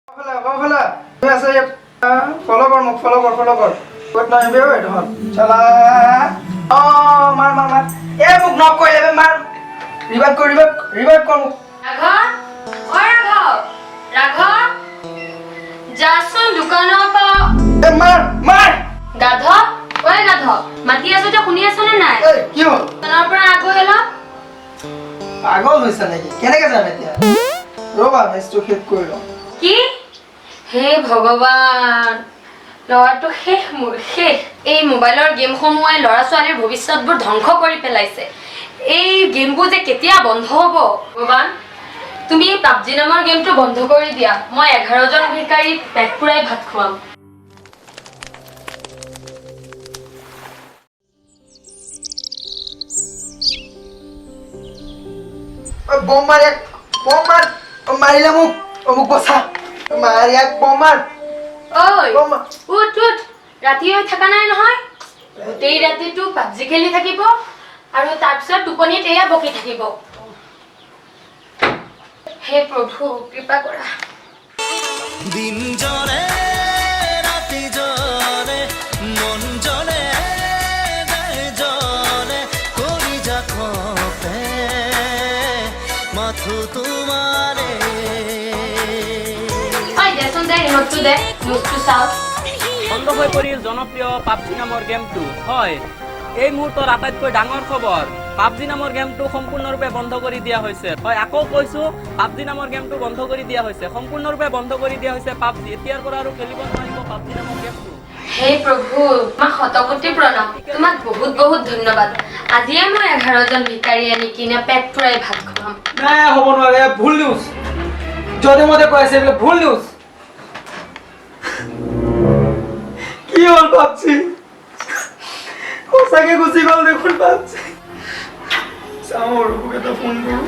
ফলো কৰ ক'ত নাহিবি ঐ তহঁত চালা মাৰ এ মোক নক কৰি দেবে মাৰ ৰিভাইভ কৰ মোক ৰাঘৱ যাচোন দোকানৰ পৰা এ মাৰ গাধ মাতি আছো তই শুনি আছ নে নাই এই কি হ'ল দোকানৰ পৰা আগৈ অলপ পাগল হৈছে নেকি কেনেকে যাম এতিয়া ৰবা মেচটো শেষ কৰি লওঁ কি হে ভগৱান ল'ৰাটো শেষ এই মোবাইলৰ গেমসমূহে ল'ৰা ছোৱালীৰ ভৱিষ্যতবোৰ ধ্বংস কৰি পেলাইছে এই গেমবোৰ যে কেতিয়া বন্ধ হ'ব ভগৱান তুমি এই পাবজি নামৰ গেমটো বন্ধ কৰি দিয়া মই 11 জন ভিকাৰীক পেট পুৰাই ভাত খুৱাম বম মাৰিলে মোক বচা মাৰ ইয়াক বম মাৰ ঐ উঠ ৰাতি হৈ থকা নাই নহয় গোটেই ৰাতিটো পাবজি খেলি থাকিব আৰু তাৰপিছত টোপনিত এয়া বকি থাকিব হে প্ৰভু কৃপা কৰা দিন জলে ৰাতি জলে মন জলে জলে কৰি যাখে মাথো তোমাৰে ঐ দেচোন দে ৰিমোটটো দে নিউজটো চাওঁ বন্ধ হৈ পৰিল জনপ্ৰিয় পাবজি নামৰ গেমটো হয় এই মুহূৰ্তৰ আটাইতকৈ ডাঙৰ খবৰ পাবজি নামৰ গেমটো সম্পূৰ্ণৰূপে বন্ধ কৰি দিয়া হৈছে হয় আকৌ কৈছো পাবজি নামৰ গেমটো বন্ধ কৰি দিয়া হৈছে সম্পূৰ্ণৰূপে বন্ধ কৰি দিয়া হৈছে পাবজি এতিয়াৰ পৰা আৰু খেলিব নোৱাৰিব পাবজি নামৰ গেমটো হে প্ৰভু তোমাক শতকোটি প্ৰণাম তোমাক বহুত ধন্যবাদ আজিয়ে মই 11 জন ভিকাৰী আনি কিনে পেট পুৰাই ভাত খুৱাম নাই হ'ব নোৱাৰে ভুল নিউজ য'তে মতে কৈ আছে এইবিলাক ভুল নিউজ কি হ'ল পাবজি সঁচাকে গুচি গ'ল দেখোন পাবজি চাওঁ ৰূপক এটা ফোন কৰোঁ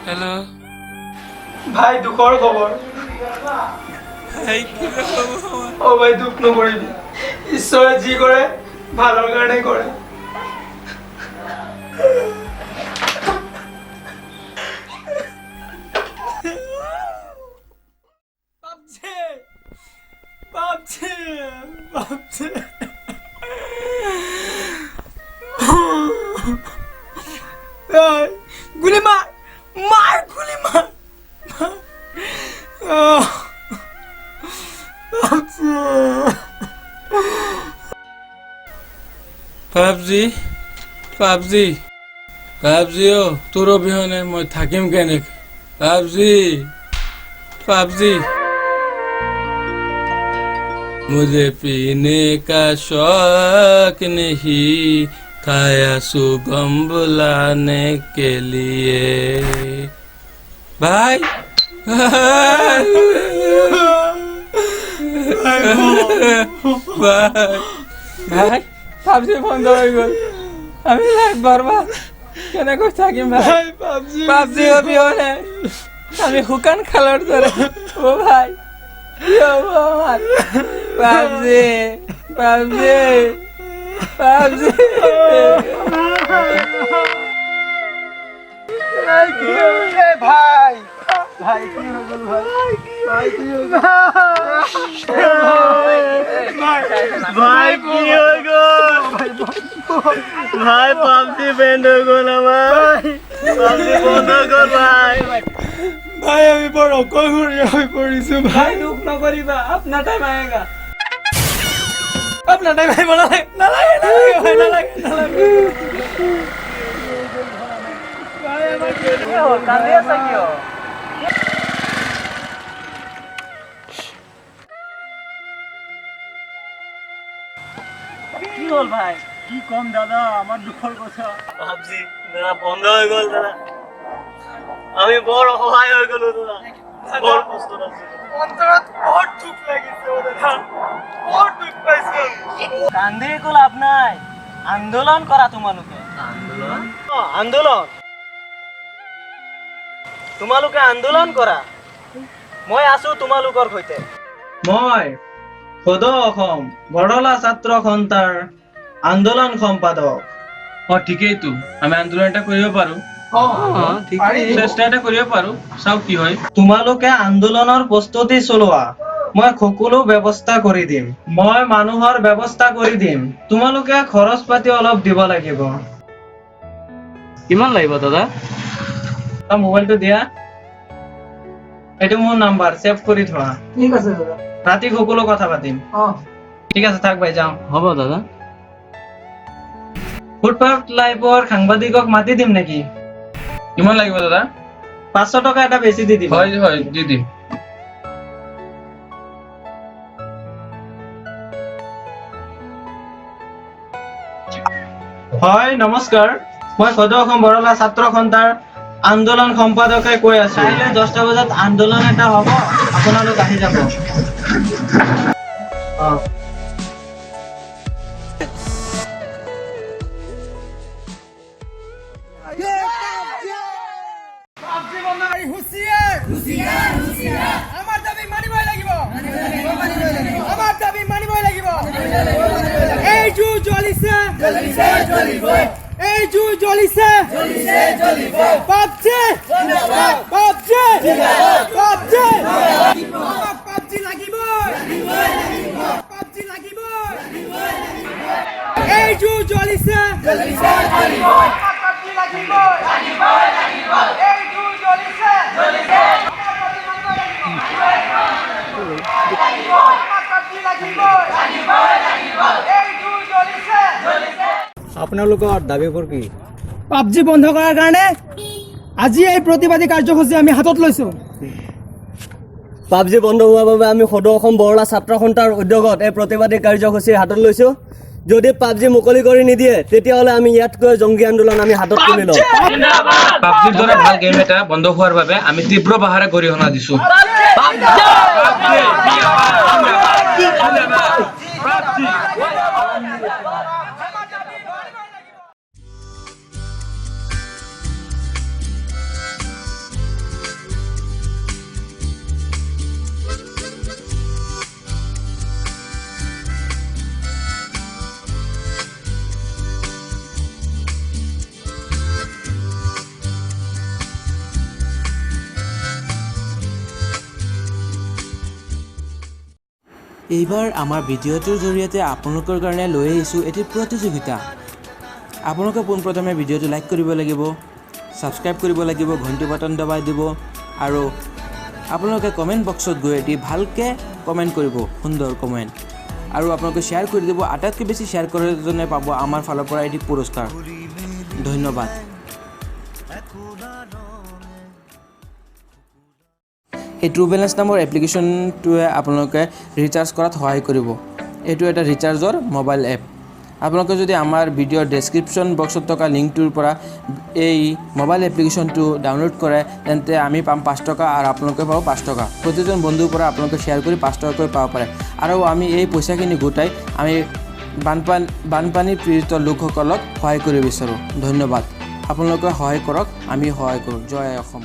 हेलो ভাই দুখৰ খবৰ অ ভাই দুখ নকৰিবি ঈশ্বৰে যি কৰে ভালৰ কাৰণে কৰে গুলি মাৰ গুলি মাৰ পাবজি পাবজি পাবজি ও তোর অবিহনে মই থাকিম কেনেকে পাবজি পাবজি मुझे पीने का शौक नहीं खाया सुगम बुलाने के लिए भाई ভাই পাবজি বন্ধ হয়ে গেল আমি লাইফ বরবাদ কেনেকৈ থাকিম ভাই পাবজি অবিহনে আমি শুকান খালৰ দৰে ও ভাই কি হব আমার পাবজি পাবজি পাবজি ভাই ভাই কি হৈ গ'ল ভাই কি হৈ গ'ল ভাই কি হৈ গ'ল ভাই পাবজি বেন্ড হৈ গ'ল আমাৰ পাবজি বন্ধ হৈ গ'ল ভাই ভাই আমি বৰ অকলশৰীয়া হৈ পৰিছো ভাই দুখ নকৰিবা আপোনাৰ টাইম আয়েগা আপোনাৰ টাইম আহিব নালাগে কান্দি আছা কিয় কি হ'ল ভাই কি কম দাদা আমার দুঃখের কথা পাবজি দাদা বন্ধ হয়ে গেল দাদা আমি বড় অসহায় হয়ে গেল দাদা বড় কষ্ট আছে অন্তৰত বহুত দুখ লাগিছে দাদা বহুত দুখ পাইছো কান্দি একো লাভ নাই আন্দোলন কৰা তোমালোকে আন্দোলন তোমালোকে আন্দোলন কৰা মই আছো তোমালোকৰ সৈতে মই সদৌ অসম বৰলা ছাত্ৰ সন্থাৰ আন্দোলন সম্পাদক ঠিকেইতো আমি আন্দোলন এটা কৰিব পাৰো চেষ্টা এটা কৰিব পাৰো, চাওঁ কি হয়। তোমালোকে আন্দোলনৰ প্ৰস্তুতি চলোৱা, মই সকলো ব্যৱস্থা কৰি দিম। মই মানুহৰ ব্যৱস্থা কৰি দিম। তোমালোকে খৰচ পাতি অলপ দিব লাগিব। কিমান লাগিব দাদা? মোবাইলটো দিয়া, এইটো মোৰ নাম্বাৰ, ছেভ কৰি থোৱা। ঠিক আছে দাদা। ৰাতি সকলো কথা পাতিম। ঠিক আছে, থাক ভাই, যাওঁ। হ'ব দাদা। ফুটপাথ লাইভৰ সাংবাদিকক মাতি দিম নেকি? কিমান লাগিব দাদা? 500 টকা এটা বেছি দি দিম। হয় হয়, দি দিম। হয়, নমস্কাৰ। মই সদৌ অসম বৰলা ছাত্ৰ সন্থাৰ আন্দোলন সম্পাদকে কৈ আছো। কাইলৈ 10টা বজাত আন্দোলন এটা হ'ব, আপোনালোক আহি যাব। আমাৰ দাবী মানিবই লাগিব। আমাৰ দাবী মানিবই লাগিব। এই জুই জ্বলিছে, এই জুই জ্বলিছে, পাবজি, পাবজি, পাবজি, আমাক পাবজি লাগিবই, পাবজি লাগিবই। এই জুই জ্বলিছে, আমাক পাবজি লাগিবই, এই জুই জ্বলিছে, আপোনালোকৰ দাবীবোৰ কি? পাবজি বন্ধ কৰাৰ কাৰণে আজি এই প্ৰতিবাদী কাৰ্যসূচী আমি হাতত লৈছো। পাবজি বন্ধ হোৱাৰ বাবে আমি সদৌ অসম বৰলা ছাত্ৰ সন্থাৰ উদ্যোগত এই প্ৰতিবাদী কাৰ্যসূচী হাতত লৈছো। যদি পাবজি মুকলি কৰি নিদিয়ে তেতিয়াহ'লে আমি ইয়াতকৈ জংগী আন্দোলন আমি হাতত তুলি ল'ম। পাবজিৰ দৰে ভাল গেম এটা বন্ধ হোৱাৰ বাবে আমি তীব্ৰ বাহাৰে গৰিহণা দিছো। এইবাৰ আমাৰ ভিডিঅ'টোৰ জৰিয়তে আপোনালোকৰ কাৰণে লৈ আহিছোঁ এটি প্ৰতিযোগিতা। আপোনালোকে পোনপ্ৰথমে ভিডিঅ'টো লাইক কৰিব লাগিব, ছাবস্ক্ৰাইব কৰিব লাগিব, ঘণ্টি বাটন দবাই দিব আৰু আপোনালোকে কমেণ্ট বক্সত গৈ এটি ভালকৈ কমেণ্ট কৰিব, সুন্দৰ কমেণ্ট, আৰু আপোনালোকে শ্বেয়াৰ কৰি দিব। আটাইতকৈ বেছি শ্বেয়াৰ কৰাজনে পাব আমাৰ ফালৰ পৰা এটি পুৰস্কাৰ। ধন্যবাদ। এই ট্ৰু বেলেঞ্চ নামৰ এপ্লিকেশ্যনটোৱে আপোনালোকে ৰিচাৰ্জ কৰাত সহায় কৰিব। এইটো এটা ৰিচাৰ্জৰ মোবাইল এপ। আপোনালোকে যদি আমাৰ ভিডিঅ'ৰ ডেছক্ৰিপশ্যন বক্সত থকা লিংকটোৰ পৰা এই মোবাইল এপ্লিকেশ্যনটো ডাউনলোড কৰে তেন্তে আমি পাম 5 টকা আৰু আপোনালোকে পাব 5 টকা। প্ৰতিজন বন্ধুৰ পৰা আপোনালোকে শ্বেয়াৰ কৰি 5 টকাকৈ পাব পাৰে। আৰু আমি এই পইচাখিনি গোটাই আমি বানপানী পীড়িত লোকসকলক সহায় কৰিব বিচাৰোঁ। ধন্যবাদ। আপোনালোকে সহায় কৰক, আমি সহায় কৰোঁ। জয় অসম।